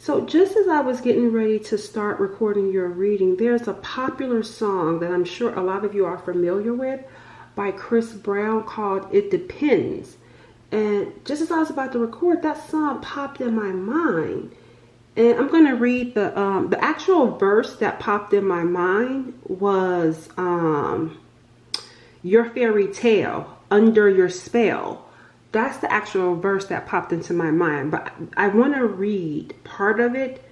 So just as I was getting ready to start recording your reading, there's a popular song that I'm sure a lot of you are familiar with by Chris Brown called It Depends. And just as I was about to record, that song popped in my mind. And I'm going to read the actual verse that popped in my mind was your fairy tale, under your spell. That's the actual verse that popped into my mind. But I want to read part of it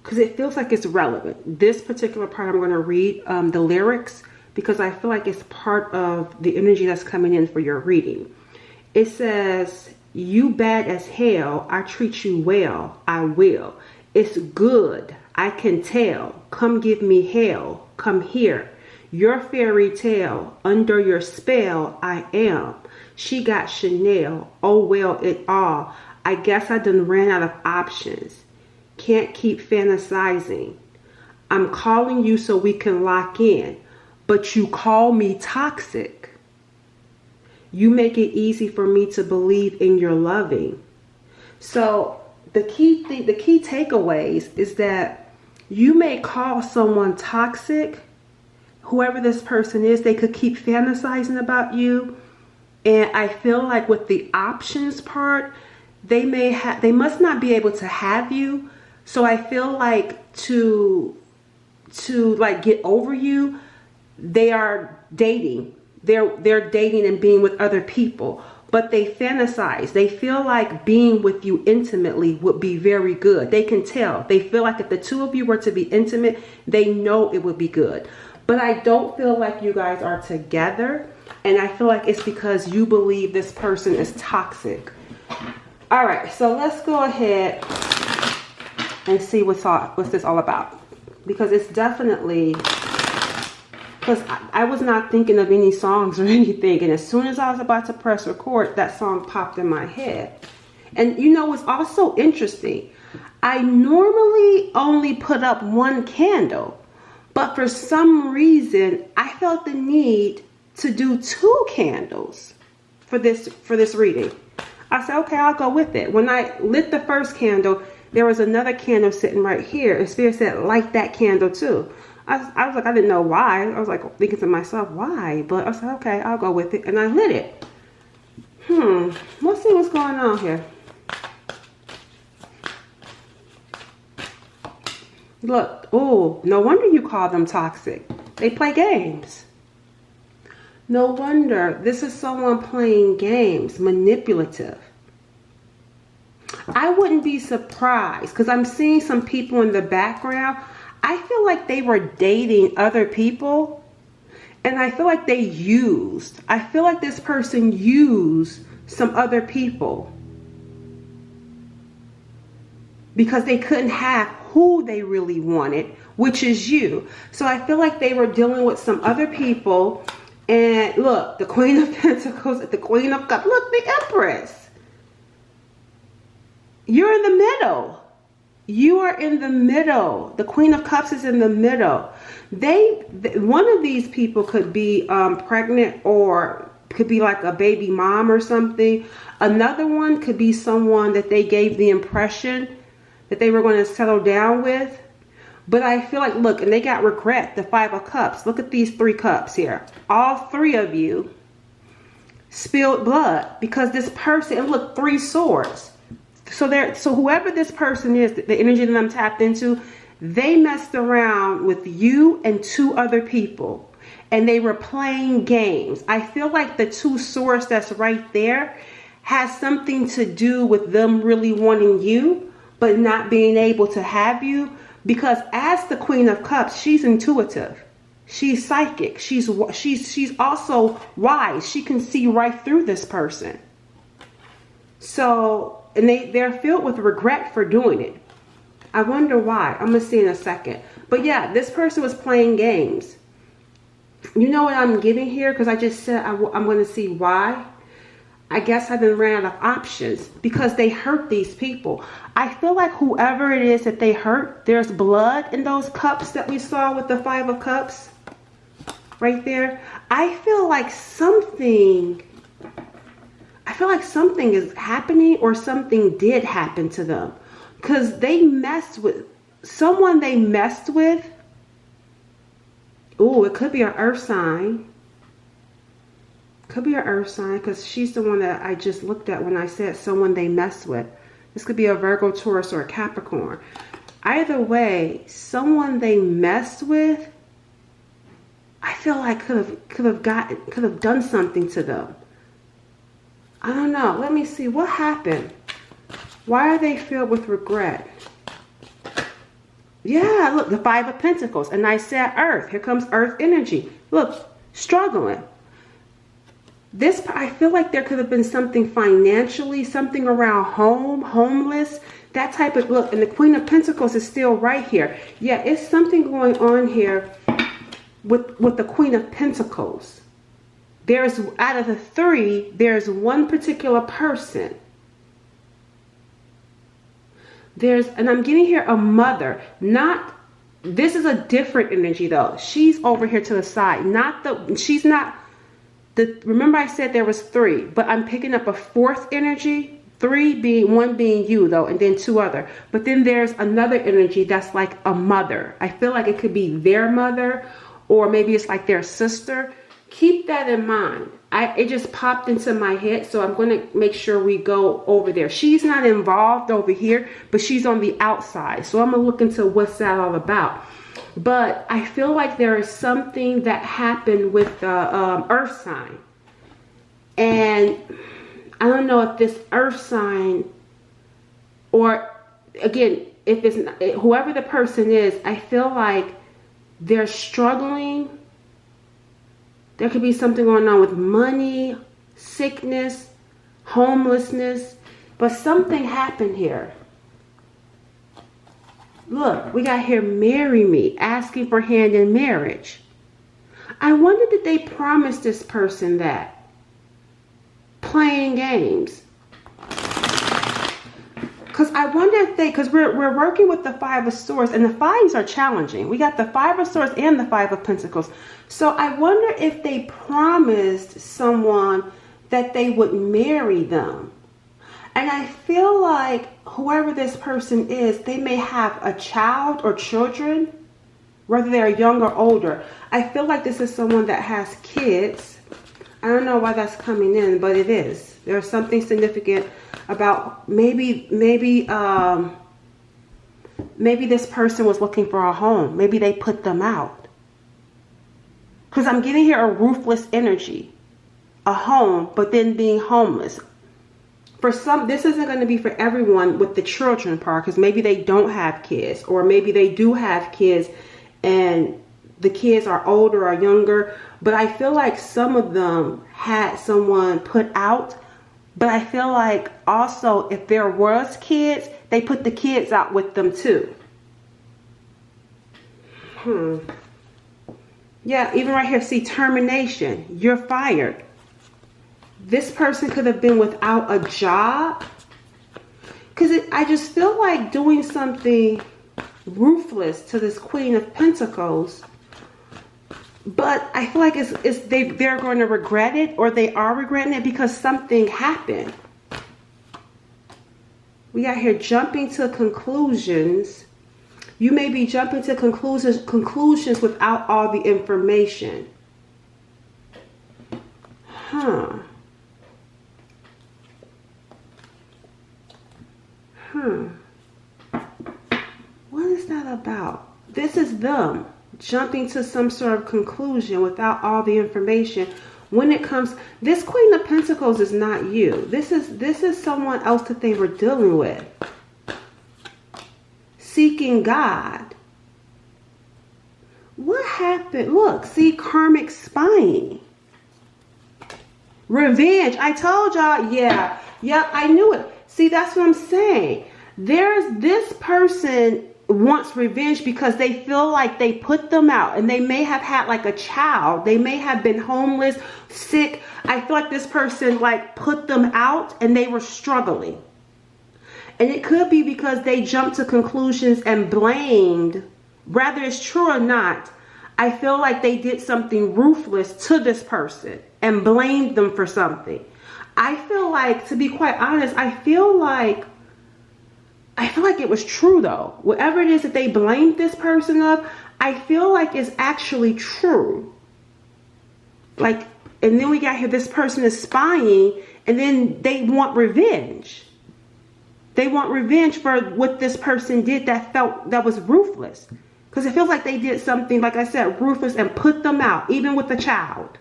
because it feels like it's relevant. This particular part I'm going to read the lyrics because I feel like it's part of the energy that's coming in for your reading. It says, you bad as hell, I treat you well, I will. It's good, I can tell. Come give me hell, come here. Your fairy tale, under your spell, I am. She got Chanel, oh well it all. I guess I done ran out of options. Can't keep fantasizing. I'm calling you so we can lock in, but you call me toxic. You make it easy for me to believe in your loving. So the key takeaways is that you may call someone toxic, whoever this person is. They could keep fantasizing about you. And I feel like with the options part, they must not be able to have you. So I feel like to like get over you, they are dating. They're dating and being with other people, but they fantasize. They feel like being with you intimately would be very good. They can tell. They feel like if the two of you were to be intimate, they know it would be good. But I don't feel like you guys are together. And I feel like it's because you believe this person is toxic. All right, so let's go ahead and see what's this all about. Because it's definitely, because I was not thinking of any songs or anything. And as soon as I was about to press record, that song popped in my head. And you know, it's also interesting. I normally only put up one candle. But for some reason, I felt the need to do 2 candles for this reading. I said, okay, I'll go with it. When I lit the first candle, there was another candle sitting right here. And Spirit said, light that candle too. I was like, I didn't know why. I was like thinking to myself, why? But I said, okay, I'll go with it. And I lit it. Let's see what's going on here. Look, oh, no wonder you call them toxic. They play games. No wonder this is someone playing games, manipulative. I wouldn't be surprised because I'm seeing some people in the background. I feel like they were dating other people and I feel like I feel like this person used some other people because they couldn't have who they really wanted, which is you. So I feel like they were dealing with some other people. And look, the Queen of Pentacles, the Queen of Cups. Look, the Empress. You're in the middle. You are in the middle. The Queen of Cups is in the middle. One of these people could be pregnant or could be like a baby mom or something. Another one could be someone that they gave the impression that they were going to settle down with. But I feel like, look, and they got regret, the 5 of Cups. Look at these 3 cups here. All 3 of you spilled blood because this person, and look, 3 swords. So whoever this person is, the energy that I'm tapped into, they messed around with you and 2 other people. And they were playing games. I feel like the 2 swords that's right there has something to do with them really wanting you, but not being able to have you. Because as the Queen of Cups, she's intuitive. She's psychic. She's also wise. She can see right through this person. So, and they're filled with regret for doing it. I wonder why. I'm going to see in a second. But yeah, this person was playing games. You know what I'm getting here? Because I just said I'm going to see why. I guess I done ran out of options because they hurt these people. I feel like whoever it is that they hurt, there's blood in those cups that we saw with the 5 of Cups right there. I feel like something is happening or something did happen to them. because they messed with someone they messed with. Oh, it could be an earth sign. Could be an earth sign, because she's the one that I just looked at when I said someone they messed with. This could be a Virgo, Taurus, or a Capricorn. Either way, someone they messed with, I feel like could have done something to them. I don't know. Let me see what happened. Why are they filled with regret? Yeah, look, the Five of Pentacles, and I said Earth. Here comes Earth energy. Look, struggling. This, I feel like there could have been something financially, something around home, homeless, that type of look. And the Queen of Pentacles is still right here. Yeah, it's something going on here with the Queen of Pentacles. There's, out of the three, there's one particular person. And I'm getting here a mother, not, this is a different energy though. She's over here to the side, remember I said there was three, but I'm picking up a fourth energy, one being you though, and then two other. But then there's another energy that's like a mother. I feel like it could be their mother, or maybe it's like their sister. Keep that in mind. It just popped into my head, so I'm going to make sure we go over there. She's not involved over here, but she's on the outside. So I'm going to look into what's that all about. But I feel like there is something that happened with the earth sign. And I don't know if this earth sign, or again, if it's not, whoever the person is, I feel like they're struggling. There could be something going on with money, sickness, homelessness, but something happened here. Look, we got here, marry me, asking for hand in marriage. I wonder, did they promise this person that? Playing games. Because I wonder if because we're working with the Five of Swords, and the fives are challenging. We got the Five of Swords and the Five of Pentacles. So I wonder if they promised someone that they would marry them. And I feel like whoever this person is, they may have a child or children, whether they're young or older. I feel like this is someone that has kids. I don't know why that's coming in, but it is. There's something significant about maybe this person was looking for a home. Maybe they put them out. Because I'm getting here a ruthless energy. A home, but then being homeless. For some, this isn't going to be for everyone with the children part, because maybe they don't have kids, or maybe they do have kids and the kids are older or younger. But I feel like some of them had someone put out. But I feel like also if there was kids, they put the kids out with them too. Yeah, even right here, see, termination. You're fired. This person could have been without a job. Because I just feel like doing something ruthless to this Queen of Pentacles. But I feel like they're going to regret it, or they are regretting it because something happened. We got here jumping to conclusions. You may be jumping to conclusions without all the information. What is that about? This is them jumping to some sort of conclusion without all the information. When it comes, this Queen of Pentacles is not you. This is someone else that they were dealing with. Seeking God. What happened? Look, see, karmic spying. Revenge. I told y'all, yeah, I knew it. See, that's what I'm saying. There's this person wants revenge because they feel like they put them out, and they may have had like a child. They may have been homeless, sick. I feel like this person like put them out and they were struggling. And it could be because they jumped to conclusions and blamed, whether it's true or not. I feel like they did something ruthless to this person and blamed them for something. I feel like, to be quite honest, I feel like I feel like it was true though. Whatever it is that they blamed this person of, I feel like it's actually true. Like, and then we got here, this person is spying, and then they want revenge. They want revenge for what this person did that was ruthless. Because it feels like they did something, like I said, ruthless, and put them out, even with the child.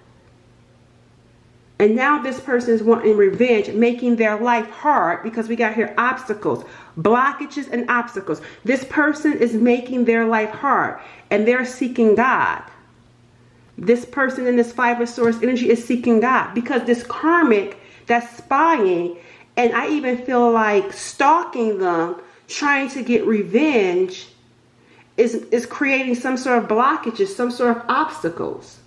And now this person is wanting revenge, making their life hard, because we got here obstacles, blockages and obstacles. This person is making their life hard, and they're seeking God. This person in this Five of Swords energy is seeking God, because this karmic that's spying, and I even feel like stalking them, trying to get revenge, is creating some sort of blockages, some sort of obstacles.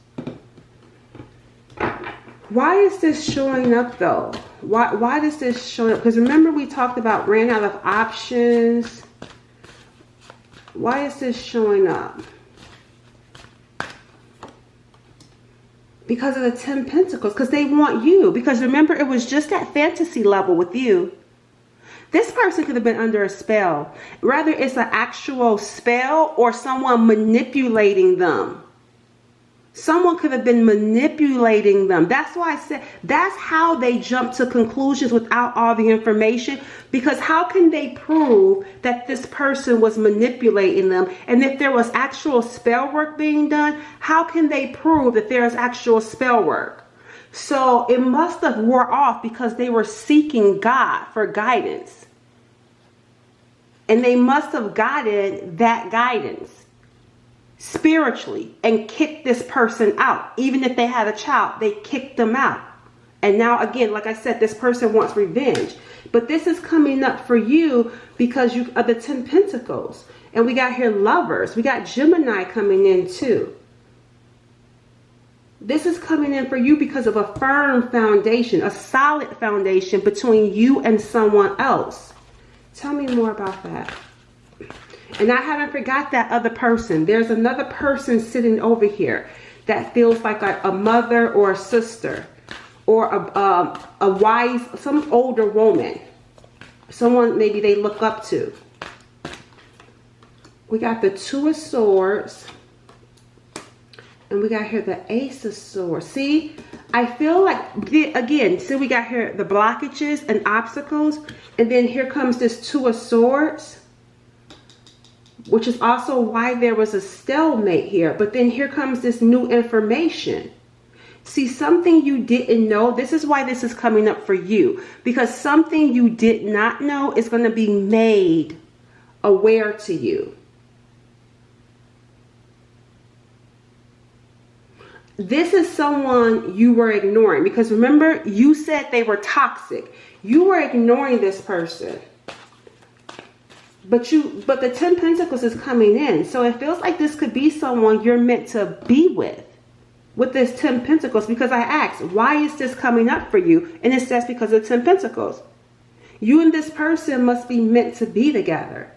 Why is this showing up though? Why does this show up? Because remember we talked about ran out of options. Why is this showing up? Because of the 10 Pentacles. Because they want you. Because remember, it was just at fantasy level with you. This person could have been under a spell. Rather, it's an actual spell or someone manipulating them. Someone could have been manipulating them. That's why I said that's how they jump to conclusions without all the information. Because how can they prove that this person was manipulating them? And if there was actual spell work being done, how can they prove that there is actual spell work? So it must have wore off because they were seeking God for guidance. And they must have gotten that guidance spiritually and kicked this person out. Even if they had a child, they kicked them out. And now again, like I said, this person wants revenge. But this is coming up for you because you are the 10 Pentacles. And we got here Lovers. We got Gemini coming in too. This is coming in for you because of a firm foundation, a solid foundation between you and someone else. Tell me more about that. And I haven't forgot that other person. There's another person sitting over here that feels like a mother or a sister or a wise, some older woman. Someone maybe they look up to. We got the Two of Swords. And we got here the Ace of Swords. See, I feel like, again, see we got here the blockages and obstacles. And then here comes this Two of Swords, which is also why there was a stalemate here. But then here comes this new information. See, something you didn't know. This is why this is coming up for you. Because something you did not know is going to be made aware to you. This is someone you were ignoring. Because remember, you said they were toxic. You were ignoring this person. But the 10 Pentacles is coming in. So it feels like this could be someone you're meant to be with this 10 Pentacles. Because I asked, why is this coming up for you? And it says because of 10 Pentacles. You and this person must be meant to be together.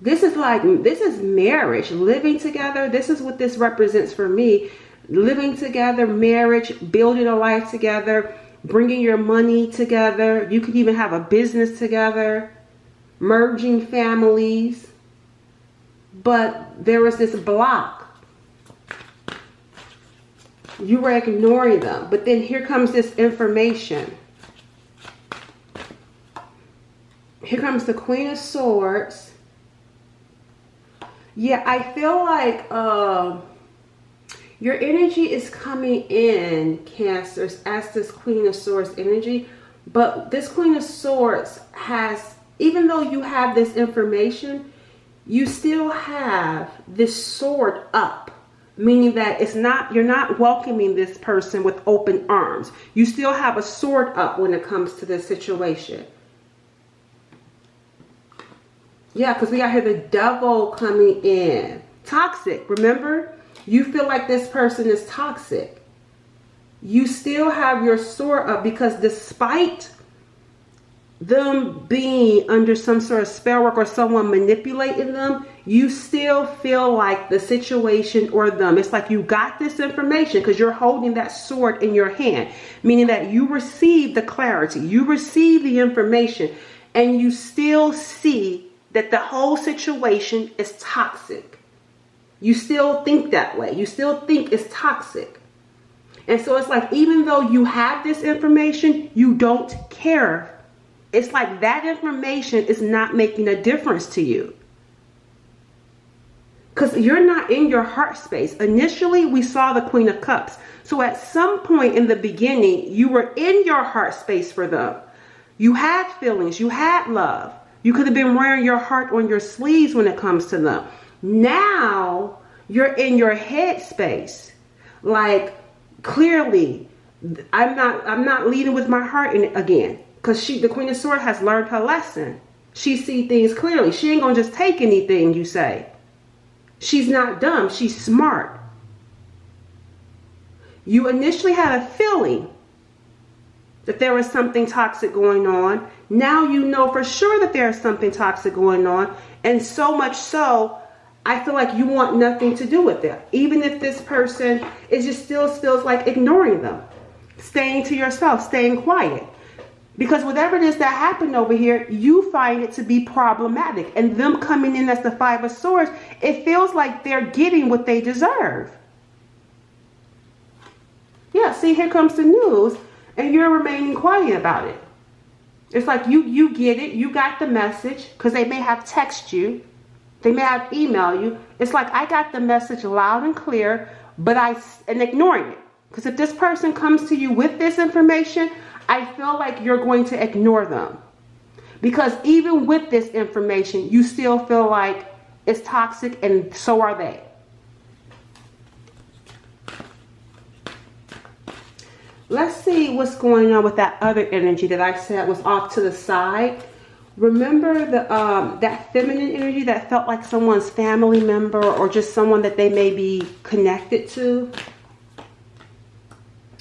This is marriage, living together. This is what this represents for me. Living together, marriage, building a life together, bringing your money together. You could even have a business together. Merging families, but there was this block. You were ignoring them, but then here comes this information. Here comes the Queen of Swords. Yeah, I feel like your energy is coming in, Cancers, as this Queen of Swords energy, but this Queen of Swords has, even though you have this information, you still have this sword up, meaning that you're not welcoming this person with open arms. You still have a sword up when it comes to this situation. Yeah, because we got here the Devil coming in. Toxic, remember? You feel like this person is toxic. You still have your sword up because despite them being under some sort of spell work or someone manipulating them, you still feel like the situation or them. It's like you got this information because you're holding that sword in your hand, meaning that you receive the clarity, you receive the information, and you still see that the whole situation is toxic. You still think that way. You still think it's toxic. And so it's like, even though you have this information, you don't care. It's like that information is not making a difference to you. Because you're not in your heart space. Initially, we saw the Queen of Cups. So at some point in the beginning, you were in your heart space for them. You had feelings. You had love. You could have been wearing your heart on your sleeves when it comes to them. Now, you're in your head space. Like, clearly, I'm not leading with my heart again. Because the Queen of Swords has learned her lesson. She sees things clearly. She ain't going to just take anything you say. She's not dumb. She's smart. You initially had a feeling that there was something toxic going on. Now you know for sure that there is something toxic going on. And so much so, I feel like you want nothing to do with it. Even if this person is just still feels like ignoring them. Staying to yourself, staying quiet. Because whatever it is that happened over here, you find it to be problematic. And them coming in as the Five of Swords, it feels like they're getting what they deserve. Yeah, see, here comes the news. And you're remaining quiet about it. It's like you get it. You got the message. Because they may have texted you. They may have emailed you. It's like, I got the message loud and clear. And ignoring it. Because if this person comes to you with this information, I feel like you're going to ignore them. Because even with this information, you still feel like it's toxic, and so are they. Let's see what's going on with that other energy that I said was off to the side. Remember that feminine energy that felt like someone's family member or just someone that they may be connected to?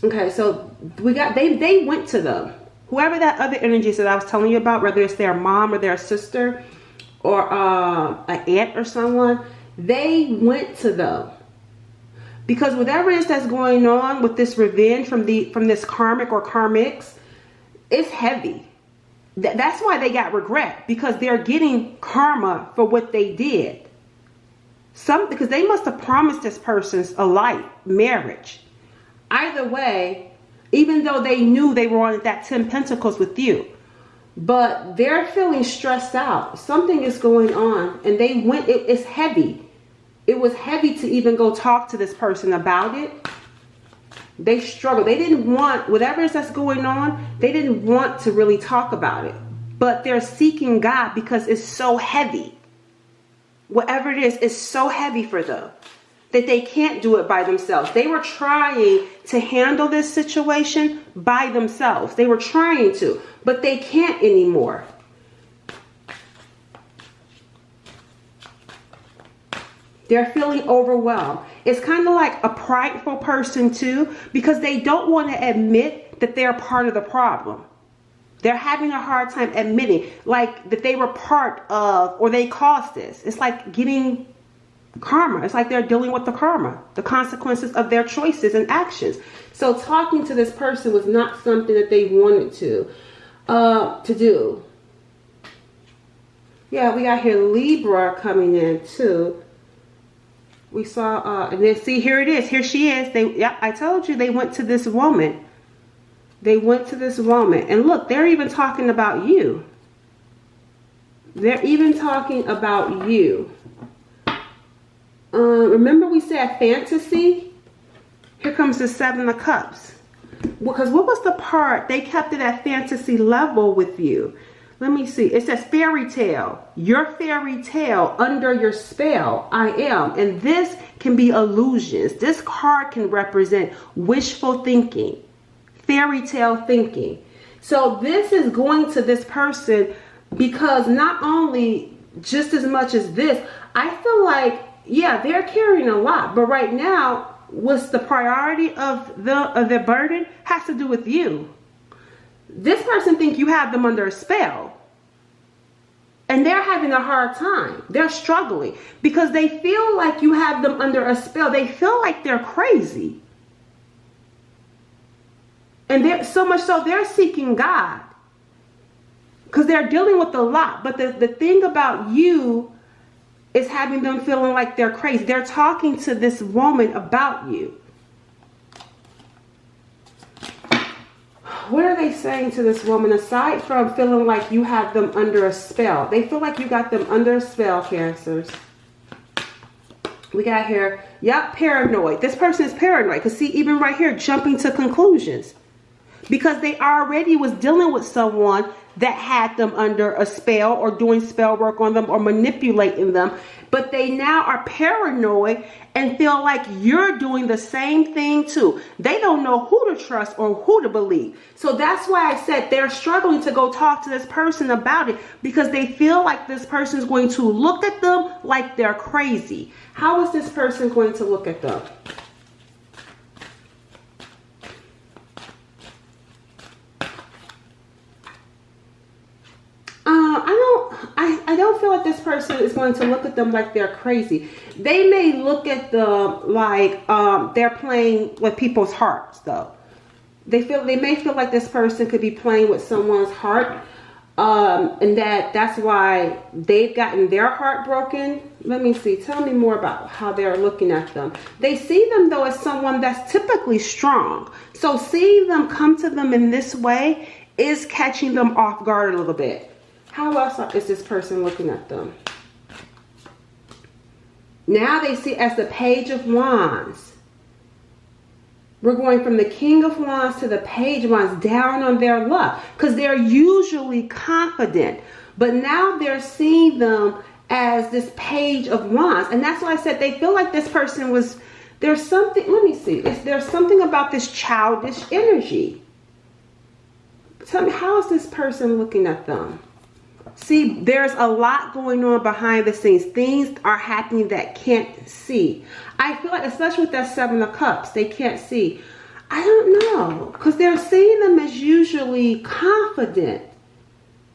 Okay, so they went to them. Whoever that other energy is that I was telling you about, whether it's their mom or their sister or an aunt or someone, they went to them. Because whatever it is that's going on with this revenge from this karmic or karmics, it's heavy. That's why they got regret, because they're getting karma for what they did. Because they must have promised this person a life, marriage. Either way, even though they knew they were on that 10 Pentacles with you, but they're feeling stressed out. Something is going on, and they went. It's heavy. It was heavy to even go talk to this person about it. They struggled. They didn't want, whatever it is that's going on, they didn't want to really talk about it. But they're seeking God because it's so heavy. Whatever it is, it's so heavy for them that they can't do it by themselves. They were trying to handle this situation by themselves. They were trying to, but they can't anymore. They're feeling overwhelmed. It's kind of like a prideful person too, because they don't want to admit that they're part of the problem. They're having a hard time admitting, like, that they were part of, or they caused this. It's like getting karma. It's like they're dealing with the karma, the consequences of their choices and actions. So talking to this person was not something that they wanted to do. Yeah, we got here Libra coming in too. We saw, and then see, here it is. Here she is. Yeah, I told you they went to this woman. They went to this woman. And look, they're even talking about you. They're even talking about you. Remember we said fantasy? Here comes the Seven of Cups. Because what was the part? They kept it at fantasy level with you. Let me see. It says fairy tale. Your fairy tale under your spell. I am. And this can be illusions. This card can represent wishful thinking. Fairy tale thinking. So this is going to this person because not only just as much as this, I feel like, yeah, they're carrying a lot. But right now, what's the priority of the burden has to do with you. This person thinks you have them under a spell. And they're having a hard time. They're struggling because they feel like you have them under a spell. They feel like they're crazy. And they're so much so they're seeking God because they're dealing with a lot. But the thing about you is having them feeling like they're crazy. They're talking to this woman about you. What are they saying to this woman aside from feeling like you have them under a spell? They feel like you got them under a spell, Cancers. We got here, yep, paranoid. This person is paranoid because see, even right here, jumping to conclusions. Because they already was dealing with someone that had them under a spell or doing spell work on them or manipulating them. But they now are paranoid and feel like you're doing the same thing too. They don't know who to trust or who to believe. So that's why I said they're struggling to go talk to this person about it, because they feel like this person is going to look at them like they're crazy. How is this person going to look at them? I don't feel like this person is going to look at them like they're crazy. They may look at them like they're playing with people's hearts, though. They may feel like this person could be playing with someone's heart, and that's why they've gotten their heart broken. Let me see. Tell me more about how they're looking at them. They see them, though, as someone that's typically strong. So seeing them come to them in this way is catching them off guard a little bit. How else is this person looking at them? Now they see as the Page of Wands. We're going from the King of Wands to the Page of Wands, down on their luck, because they're usually confident. But now they're seeing them as this Page of Wands. And that's why I said they feel like this person was, there's something, let me see. There's something about this childish energy. Tell me, how is this person looking at them? See, there's a lot going on behind the scenes. Things are happening that can't see. I feel like, especially with that Seven of Cups, they can't see. I don't know, because they're seeing them as usually confident,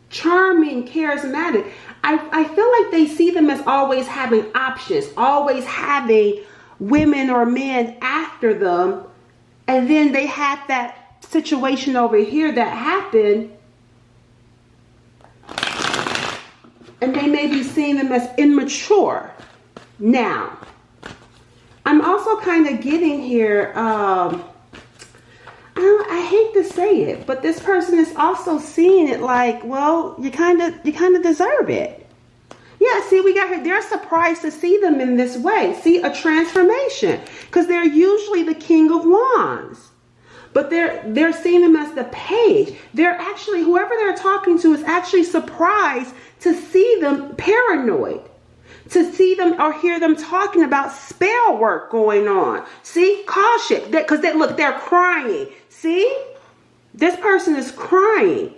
charming, charismatic. I feel like they see them as always having options, always having women or men after them. And then they had that situation over here that happened. And they may be seeing them as immature. Now, I'm also kind of getting here, I hate to say it, but this person is also seeing it like, well, you kind of deserve it. Yeah, see, we got here, they're surprised to see them in this way. See, a transformation, because they're usually the King of Wands. But they're seeing them as the Page. They're actually, whoever they're talking to is actually surprised to see them paranoid. To see them or hear them talking about spell work going on. See, caution. Because look, they're crying. See? This person is crying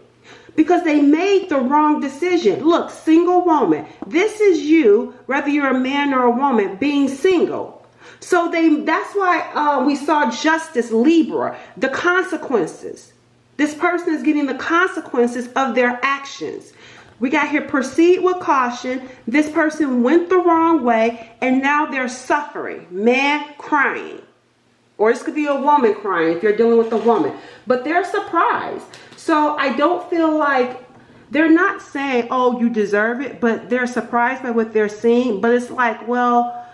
because they made the wrong decision. Look, single woman. This is you, whether you're a man or a woman, being single. So that's why we saw Justice, Libra, the consequences. This person is getting the consequences of their actions. We got here, proceed with caution. This person went the wrong way and now they're suffering. Man crying. Or this could be a woman crying if you're dealing with a woman. But they're surprised. So I don't feel like, they're not saying, oh, you deserve it, but they're surprised by what they're seeing. But it's like, well,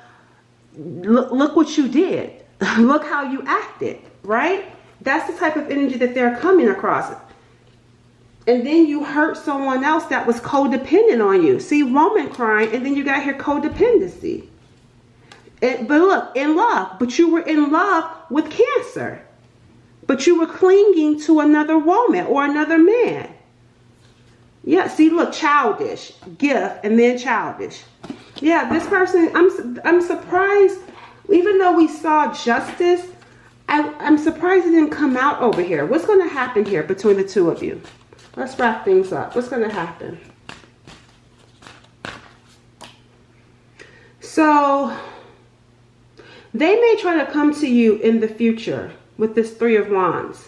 look what you did. Look how you acted, right? That's the type of energy that they're coming across. And then you hurt someone else that was codependent on you. See, woman crying, and then you got here codependency. But look, in love. But you were in love with Cancer. But you were clinging to another woman or another man. Yeah, see, look, childish. Gift, and then childish. Yeah, this person, I'm surprised, even though we saw Justice, I'm surprised it didn't come out over here. What's going to happen here between the two of you? Let's wrap things up. What's going to happen? So, they may try to come to you in the future with this Three of Wands.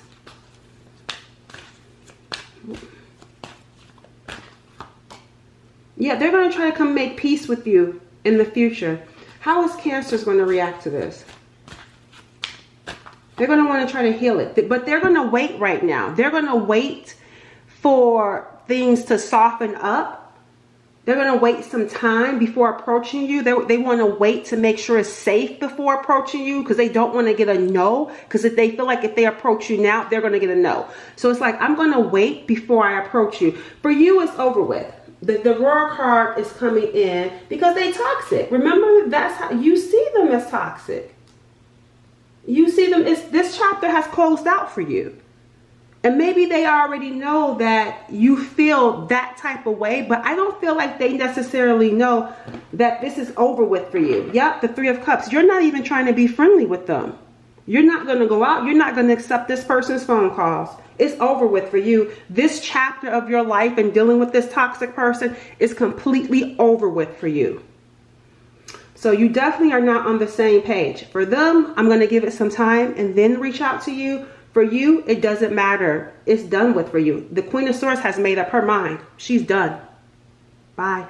Yeah, they're going to try to come make peace with you in the future. How is Cancer going to react to this? They're going to want to try to heal it. But they're going to wait right now. They're going to wait for things to soften up. They're going to wait some time before approaching you. They want to wait to make sure it's safe before approaching you, because they don't want to get a no. Because if they feel like if they approach you now, they're going to get a no. So it's like, I'm going to wait before I approach you. For you, it's over with. The Roar card is coming in because they're toxic. Remember, that's how you see them, as toxic. You see them, this chapter has closed out for you. And maybe they already know that you feel that type of way, but I don't feel like they necessarily know that this is over with for you. Yep, the Three of Cups. You're not even trying to be friendly with them. You're not going to go out. You're not going to accept this person's phone calls. It's over with for you. This chapter of your life and dealing with this toxic person is completely over with for you. So you definitely are not on the same page. For them, I'm going to give it some time and then reach out to you. For you, it doesn't matter. It's done with for you. The Queen of Swords has made up her mind. She's done. Bye.